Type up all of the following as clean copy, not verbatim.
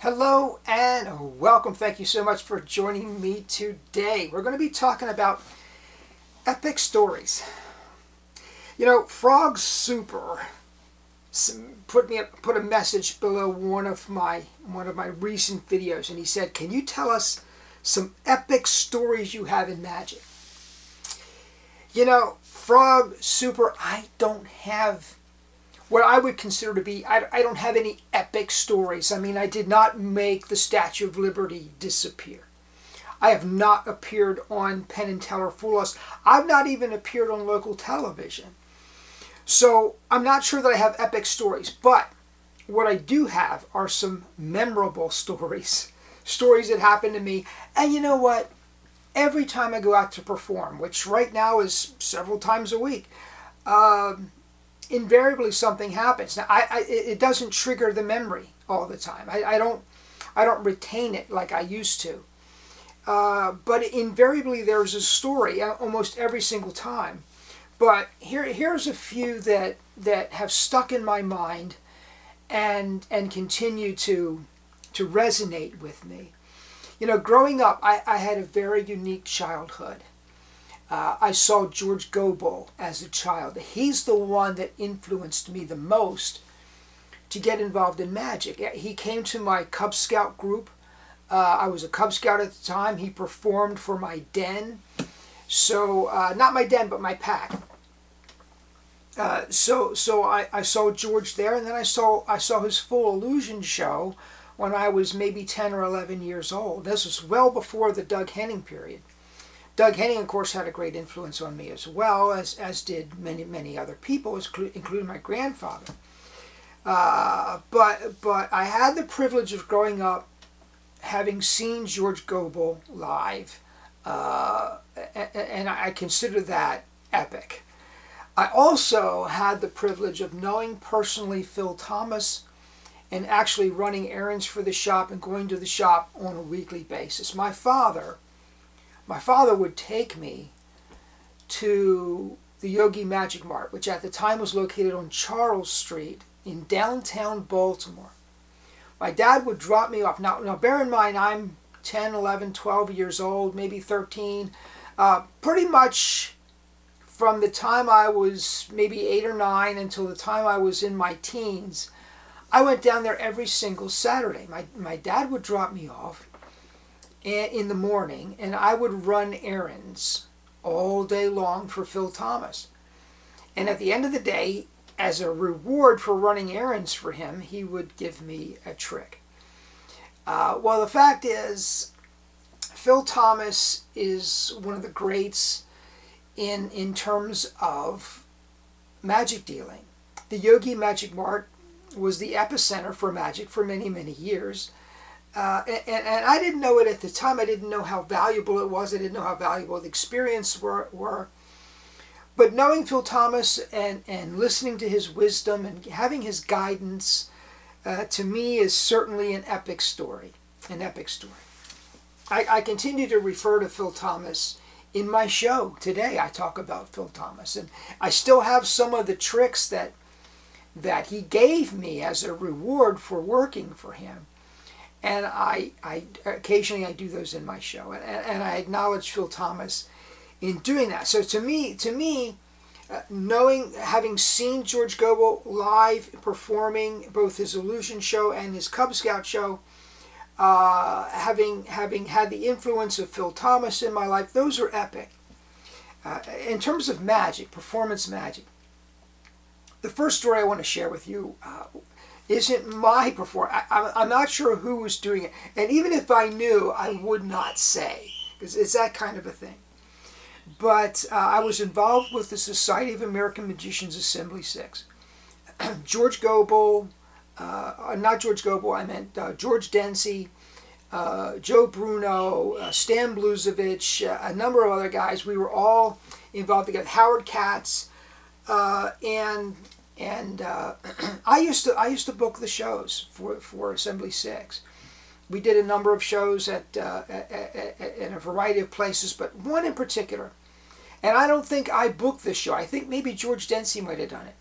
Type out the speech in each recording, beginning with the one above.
Hello and welcome. Thank you so much for joining me today. We're going to be talking about epic stories. You know, Frog Super put a message below one of my recent videos, and he said, "Can you tell us some epic stories you have in magic?" You know, Frog Super, I don't have what I would consider to be, I don't have any epic stories. I mean, I did not make the Statue of Liberty disappear. I have not appeared on Penn and Teller Fool Us. I've not even appeared on local television. So I'm not sure that I have epic stories, but what I do have are some memorable stories. Stories that happened to me. And you know what? Every time I go out to perform, which right now is several times a week, invariably something happens. Now, it doesn't trigger the memory all the time. I don't retain it like I used to. But invariably there's a story almost every single time. But here's a few that have stuck in my mind and continue to resonate with me. You know, growing up, I had a very unique childhood. I saw George Gobel as a child. He's the one that influenced me the most to get involved in magic. He came to my Cub Scout group. I was a Cub Scout at the time. He performed for my den. So, not my den, but my pack. So I saw George there, and then I saw his full illusion show when I was maybe 10 or 11 years old. This was well before the Doug Henning period. Doug Henning, of course, had a great influence on me as well, as did many other people, including my grandfather. But I had the privilege of growing up having seen George Gobel live, and I consider that epic. I also had the privilege of knowing personally Phil Thomas and actually running errands for the shop and going to the shop on a weekly basis. My father would take me to the Yogi Magic Mart, which at the time was located on Charles Street in downtown Baltimore. My dad would drop me off. Now bear in mind, I'm 10, 11, 12 years old, maybe 13. Pretty much from the time I was maybe 8 or 9 until the time I was in my teens, I went down there every single Saturday. My dad would drop me off in the morning, and I would run errands all day long for Phil Thomas. And at the end of the day, as a reward for running errands for him, he would give me a trick. Well, the fact is, Phil Thomas is one of the greats in terms of magic dealing. The Yogi Magic Mart was the epicenter for magic for many years. And I didn't know it at the time. I didn't know how valuable it was. I didn't know how valuable the experience were. But knowing Phil Thomas and listening to his wisdom and having his guidance, to me, is certainly an epic story. An epic story. I continue to refer to Phil Thomas in my show today. I talk about Phil Thomas. And I still have some of the tricks that he gave me as a reward for working for him. And I occasionally I do those in my show, and I acknowledge Phil Thomas in doing that. So to me, having seen George Gobel live performing both his illusion show and his Cub Scout show, having had the influence of Phil Thomas in my life, those are epic. In terms of magic, performance magic, the first story I want to share with you isn't my performance. I'm not sure who was doing it. And even if I knew, I would not say. Because it's that kind of a thing. But I was involved with the Society of American Magicians Assembly 6. George Gobel, not George Gobel, I meant George Densey, Joe Bruno, Stan Bluzevich, a number of other guys. We were all involved together. Howard Katz, and I used to book the shows for Assembly 6. We did a number of shows in a variety of places, but one in particular. And I don't think I booked this show. I think maybe George Densey might have done it.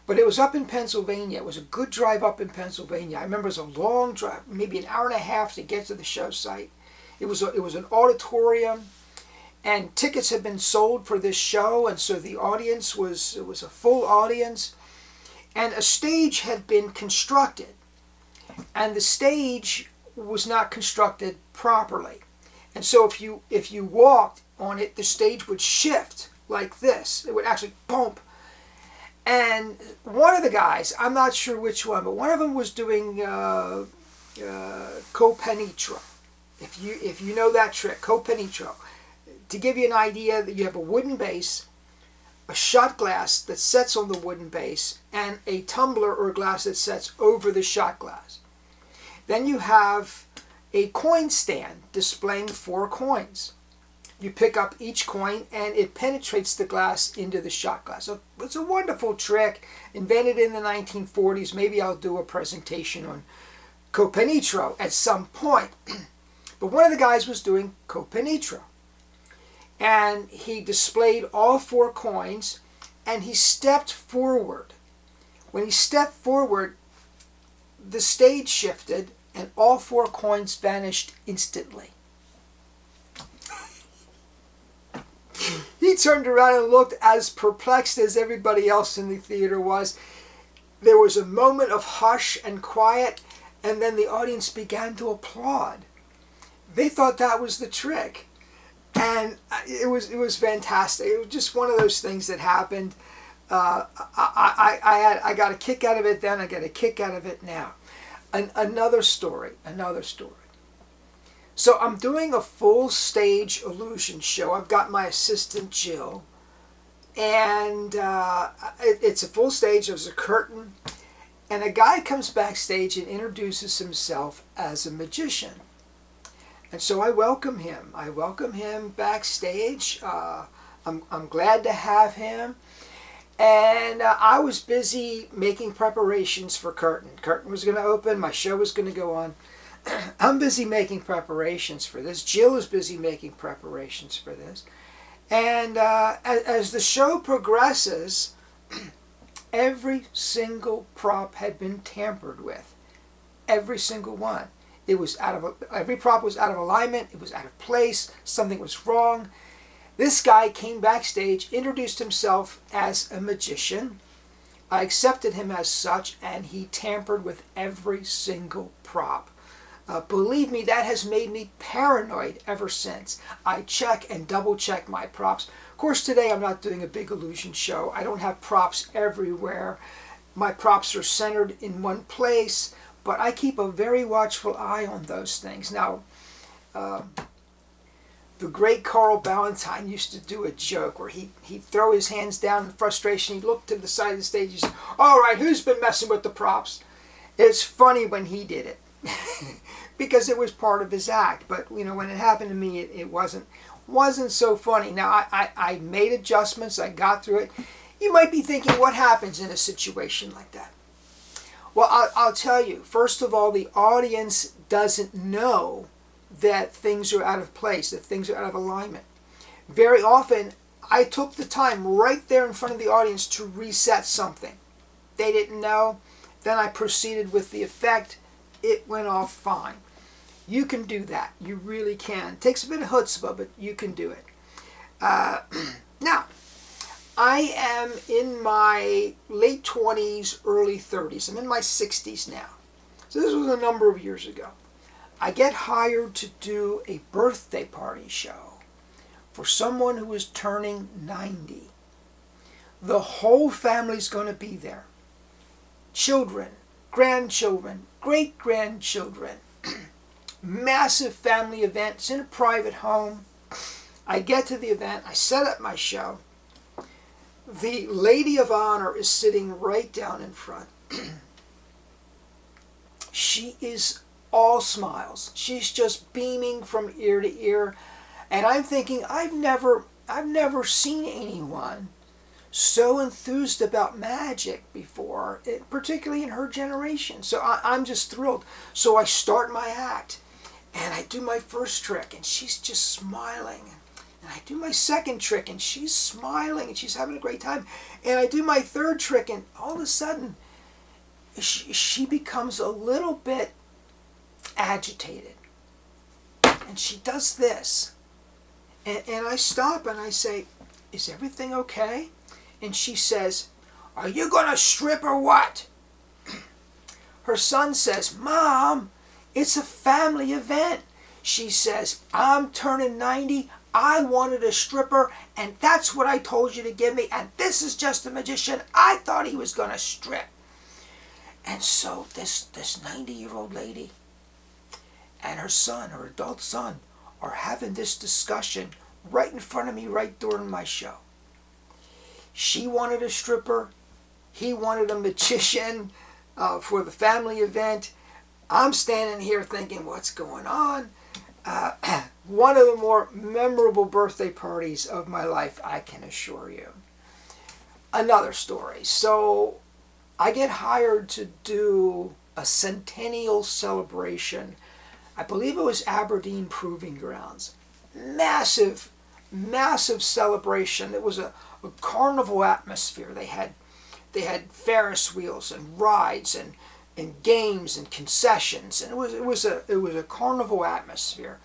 But it was up in Pennsylvania. It was a good drive up in Pennsylvania. I remember it was a long drive, maybe an hour and a half to get to the show site. It was an auditorium, and tickets had been sold for this show, and so the audience it was a full audience, and a stage had been constructed, and the stage was not constructed properly, and so if you walked on it, the stage would shift like this. It would actually bump. And one of the guys, I'm not sure which one, but one of them was doing copenitro. If you know that trick, copenitro. To give you an idea, that you have a wooden base, a shot glass that sets on the wooden base, and a tumbler or glass that sets over the shot glass. Then you have a coin stand displaying 4 coins. You pick up each coin and it penetrates the glass into the shot glass. So it's a wonderful trick, invented in the 1940s. Maybe I'll do a presentation on copenitro at some point. But one of the guys was doing copenitro. And he displayed all 4 coins and he stepped forward. When he stepped forward, the stage shifted and all 4 coins vanished instantly. He turned around and looked as perplexed as everybody else in the theater was. There was a moment of hush and quiet, and then the audience began to applaud. They thought that was the trick. And it was fantastic. It was just one of those things that happened. I got a kick out of it then. I got a kick out of it now. Another story. So I'm doing a full stage illusion show. I've got my assistant Jill, and it's a full stage. There's a curtain, and a guy comes backstage and introduces himself as a magician. And so I welcome him. I welcome him backstage. I'm glad to have him. And I was busy making preparations for curtain. Curtain was going to open. My show was going to go on. I'm busy making preparations for this. Jill is busy making preparations for this. And as the show progresses, every single prop had been tampered with. Every single one. Every prop was out of alignment. It was out of place. Something was wrong. This guy came backstage, introduced himself as a magician. I accepted him as such, and he tampered with every single prop. Believe me, that has made me paranoid ever since. I check and double check my props. Of course, today I'm not doing a big illusion show. I don't have props everywhere. My props are centered in one place, but I keep a very watchful eye on those things. Now, the great Carl Ballantine used to do a joke where he'd throw his hands down in frustration. He'd look to the side of the stage and say, "All right, who's been messing with the props?" It's funny when he did it because it was part of his act. But when it happened to me, it wasn't so funny. Now I made adjustments. I got through it. You might be thinking, what happens in a situation like that? Well, I'll tell you. First of all, the audience doesn't know that things are out of place, that things are out of alignment. Very often, I took the time right there in front of the audience to reset something. They didn't know. Then I proceeded with the effect. It went off fine. You can do that. You really can. It takes a bit of chutzpah, but you can do it. Now, I am in my late 20s, early 30s. I'm in my 60s now. So this was a number of years ago. I get hired to do a birthday party show for someone who is turning 90. The whole family's going to be there. Children, grandchildren, great-grandchildren. Massive family event. It's in a private home. I get to the event. I set up my show. The lady of honor is sitting right down in front. She is all smiles. She's just beaming from ear to ear. And I'm thinking, I've never seen anyone so enthused about magic before, particularly in her generation. So I'm just thrilled. So I start my act, and I do my first trick, and she's just smiling. And I do my second trick, and she's smiling, and she's having a great time. And I do my third trick, and all of a sudden, she becomes a little bit agitated. And she does this. And I stop and I say, is everything okay? And she says, are you going to strip or what? Her son says, Mom, it's a family event. She says, I'm turning 90. I wanted a stripper, and that's what I told you to give me. And this is just a magician. I thought he was going to strip. And so this 90-year-old lady and her son, her adult son, are having this discussion right in front of me, right during my show. She wanted a stripper. He wanted a magician for the family event. I'm standing here thinking, what's going on? One of the more memorable birthday parties of my life, I can assure you. Another story. So I get hired to do a centennial celebration. I believe it was Aberdeen Proving Grounds. Massive, massive celebration. It was a carnival atmosphere. They had Ferris wheels and rides and games and concessions, and it was a carnival atmosphere.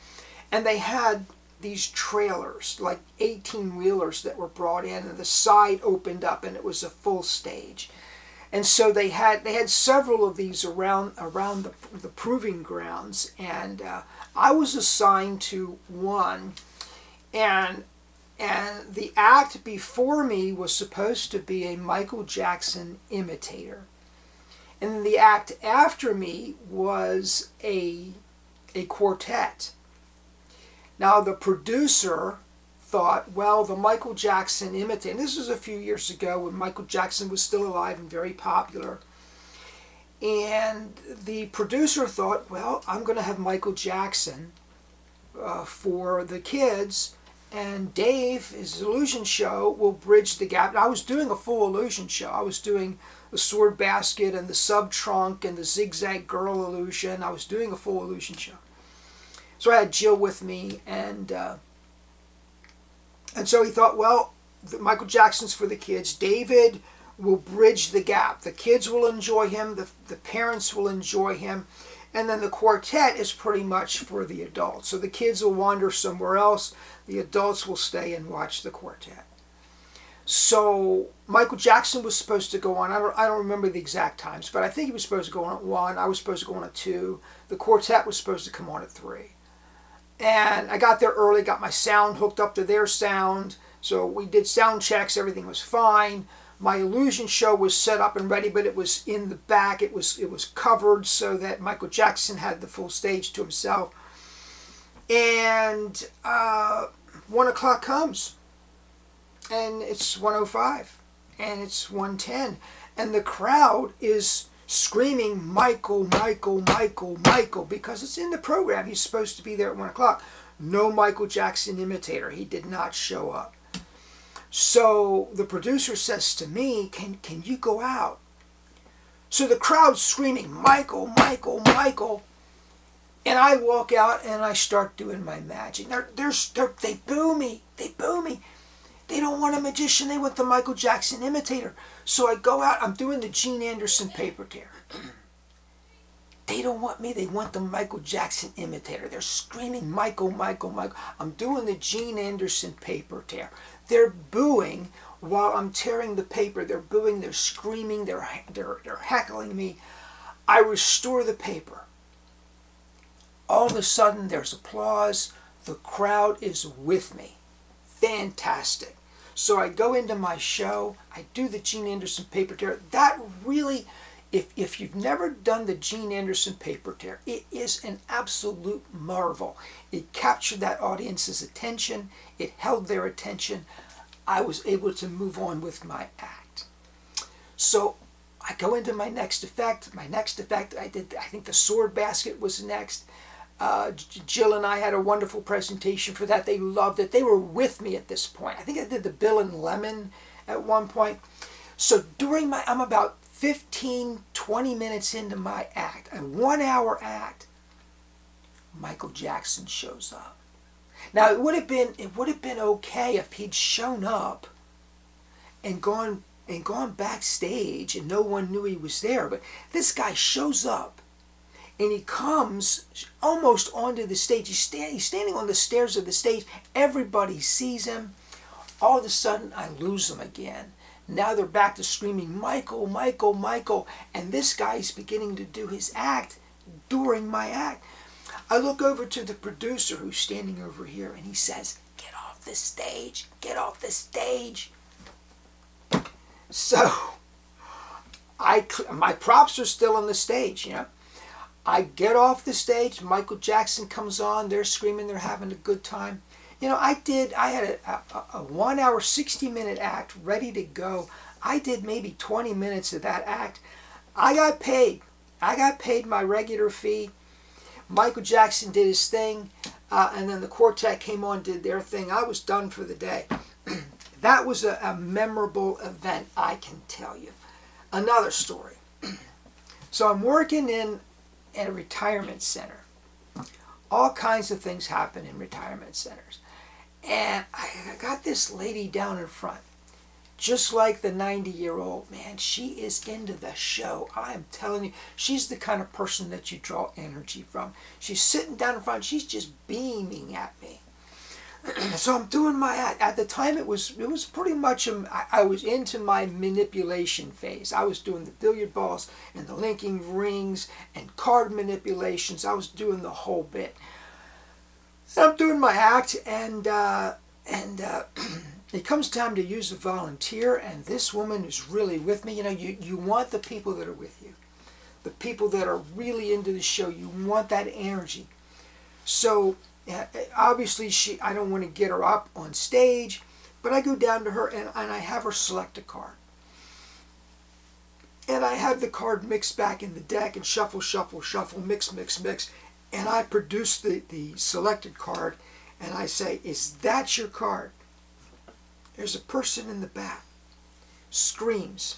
And they had these trailers, like 18-wheelers that were brought in, and the side opened up, and it was a full stage. And so they had several of these around the proving grounds, and I was assigned to one, and the act before me was supposed to be a Michael Jackson imitator, and then the act after me was a quartet. Now the producer thought, well, the Michael Jackson imitator, and this was a few years ago when Michael Jackson was still alive and very popular, and the producer thought, well, I'm going to have Michael Jackson for the kids, and Dave, his illusion show, will bridge the gap. And I was doing a full illusion show. I was doing the sword basket and the sub trunk and the zigzag girl illusion. I was doing a full illusion show. So I had Jill with me, and so he thought, well, Michael Jackson's for the kids. David will bridge the gap. The kids will enjoy him. The parents will enjoy him. And then the quartet is pretty much for the adults. So the kids will wander somewhere else. The adults will stay and watch the quartet. So Michael Jackson was supposed to go on. I don't remember the exact times, but I think he was supposed to go on at 1. I was supposed to go on at 2. The quartet was supposed to come on at 3. And I got there early, got my sound hooked up to their sound. So we did sound checks. Everything was fine. My illusion show was set up and ready, but it was in the back. It was covered so that Michael Jackson had the full stage to himself. And 1 o'clock comes, and it's 1:05, and it's 1:10, and the crowd is screaming, Michael, Michael, Michael, Michael, because it's in the program. He's supposed to be there at 1 o'clock. No Michael Jackson imitator. He did not show up. So the producer says to me, can you go out? So the crowd's screaming, Michael, Michael, Michael. And I walk out and I start doing my magic. They boo me. They boo me. They don't want a magician. They want the Michael Jackson imitator. So I go out. I'm doing the Gene Anderson paper tear. They don't want me. They want the Michael Jackson imitator. They're screaming, Michael, Michael, Michael. I'm doing the Gene Anderson paper tear. They're booing while I'm tearing the paper. They're booing. They're screaming. They're heckling me. I restore the paper. All of a sudden, there's applause. The crowd is with me. Fantastic. So I go into my show. I do the Gene Anderson paper tear. That really, if you've never done the Gene Anderson paper tear, it is an absolute marvel. It captured that audience's attention. It held their attention. I was able to move on with my act. So I go into my next effect. My next effect, I think the sword basket was next. Jill and I had a wonderful presentation for that. They loved it. They were with me at this point. I think I did the Bill and Lemon at one point. So I'm about 15, 20 minutes into my act, a 1-hour act. Michael Jackson shows up. Now it would have been okay if he'd shown up and gone backstage and no one knew he was there. But this guy shows up and he comes almost onto the stage. He's standing on the stairs of the stage. Everybody sees him. All of a sudden, I lose them again. Now they're back to screaming, Michael, Michael, Michael. And this guy's beginning to do his act during my act. I look over to the producer who's standing over here and he says, get off the stage, get off the stage. So, my props are still on the stage, you know. I get off the stage, Michael Jackson comes on, they're screaming, they're having a good time. You know, I had a 1 hour, 60-minute act ready to go. I did maybe 20 minutes of that act. I got paid. I got paid my regular fee. Michael Jackson did his thing, and then the quartet came on, did their thing. I was done for the day. That was a memorable event, I can tell you. Another story. So I'm working at a retirement center. All kinds of things happen in retirement centers. And I got this lady down in front, just like the 90-year-old, man. She is into the show. I'm telling you, she's the kind of person that you draw energy from. She's sitting down in front, she's just beaming at me. So I'm doing my act. At the time, it was pretty much, I was into my manipulation phase. I was doing the billiard balls and the linking rings and card manipulations. I was doing the whole bit. And I'm doing my act, and it comes time to use a volunteer, and this woman is really with me. You know, you want the people that are with you, the people that are really into the show. You want that energy. So obviously, I don't want to get her up on stage, but I go down to her and I have her select a card. And I have the card mixed back in the deck and shuffle, shuffle, shuffle, mix, mix, mix. And I produce the selected card and I say, is that your card? There's a person in the back. Screams.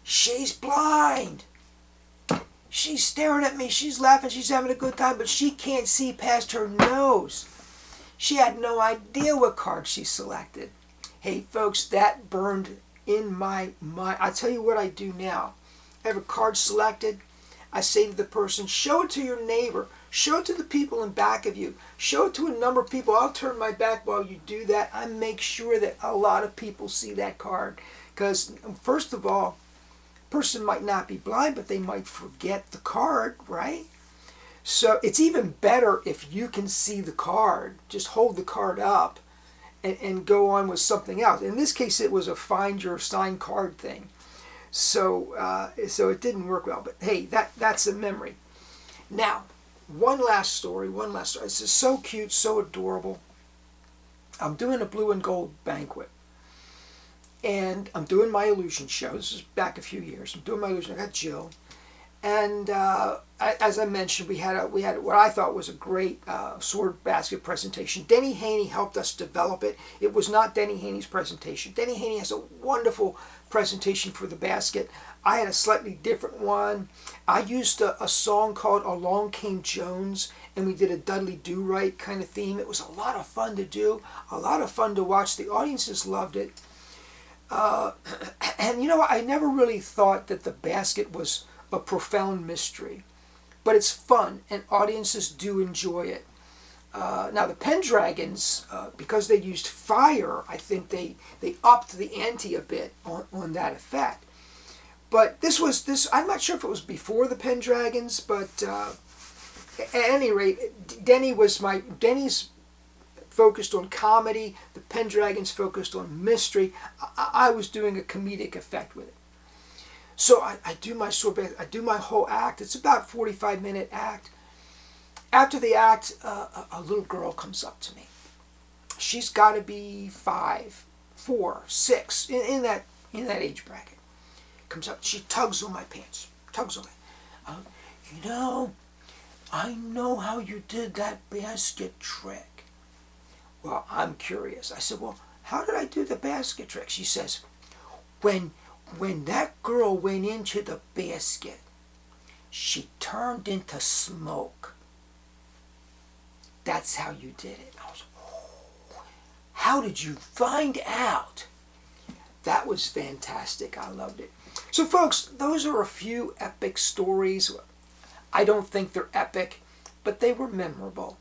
She's blind. She's staring at me. She's laughing. She's having a good time, but she can't see past her nose. She had no idea what card she selected. Hey, folks, that burned in my mind. I'll tell you what I do now. I have a card selected. I say to the person, show it to your neighbor. Show it to the people in back of you. Show it to a number of people. I'll turn my back while you do that. I make sure that a lot of people see that card. Because, first of all, the person might not be blind, but they might forget the card, right? So it's even better if you can see the card. Just hold the card up and go on with something else. In this case, it was a find your signed card thing. So it didn't work well. But hey, that's a memory. Now, one last story. This is so cute, so adorable. I'm doing a blue and gold banquet. And I'm doing my illusion show. This is back a few years. I'm doing my illusion. I got Jill. And as I mentioned, we had what I thought was a great sword basket presentation. Denny Haney helped us develop it. It was not Denny Haney's presentation. Denny Haney has a wonderful presentation for the basket. I had a slightly different one. I used a song called Along Came Jones, and we did a Dudley Do-Right kind of theme. It was a lot of fun to do, a lot of fun to watch. The audiences loved it. And you know, I never really thought that the basket was a profound mystery, but it's fun and audiences do enjoy it. Now the Pendragons, because they used fire, I think they upped the ante a bit on that effect. But I'm not sure if it was before the Pendragons, but at any rate, Denny's focused on comedy, the Pendragons focused on mystery. I was doing a comedic effect with it. So I do my I do my whole act. It's about a 45-minute act. After the act, a little girl comes up to me. She's got to be 5, 4, 6, in that age bracket. Comes up, she tugs on my pants, tugs on me. You know, I know how you did that basket trick. Well, I'm curious. I said, well, how did I do the basket trick? She says, when that girl went into the basket, she turned into smoke. That's how you did it. I was, oh. How did you find out? That was fantastic. I loved it. So folks, those are a few epic stories. I don't think they're epic, but they were memorable.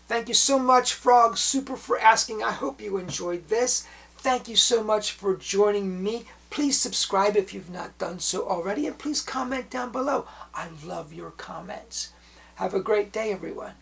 Thank you so much, Frog Super, for asking. I hope you enjoyed this. Thank you so much for joining me. Please subscribe if you've not done so already, and please comment down below. I love your comments. Have a great day, everyone.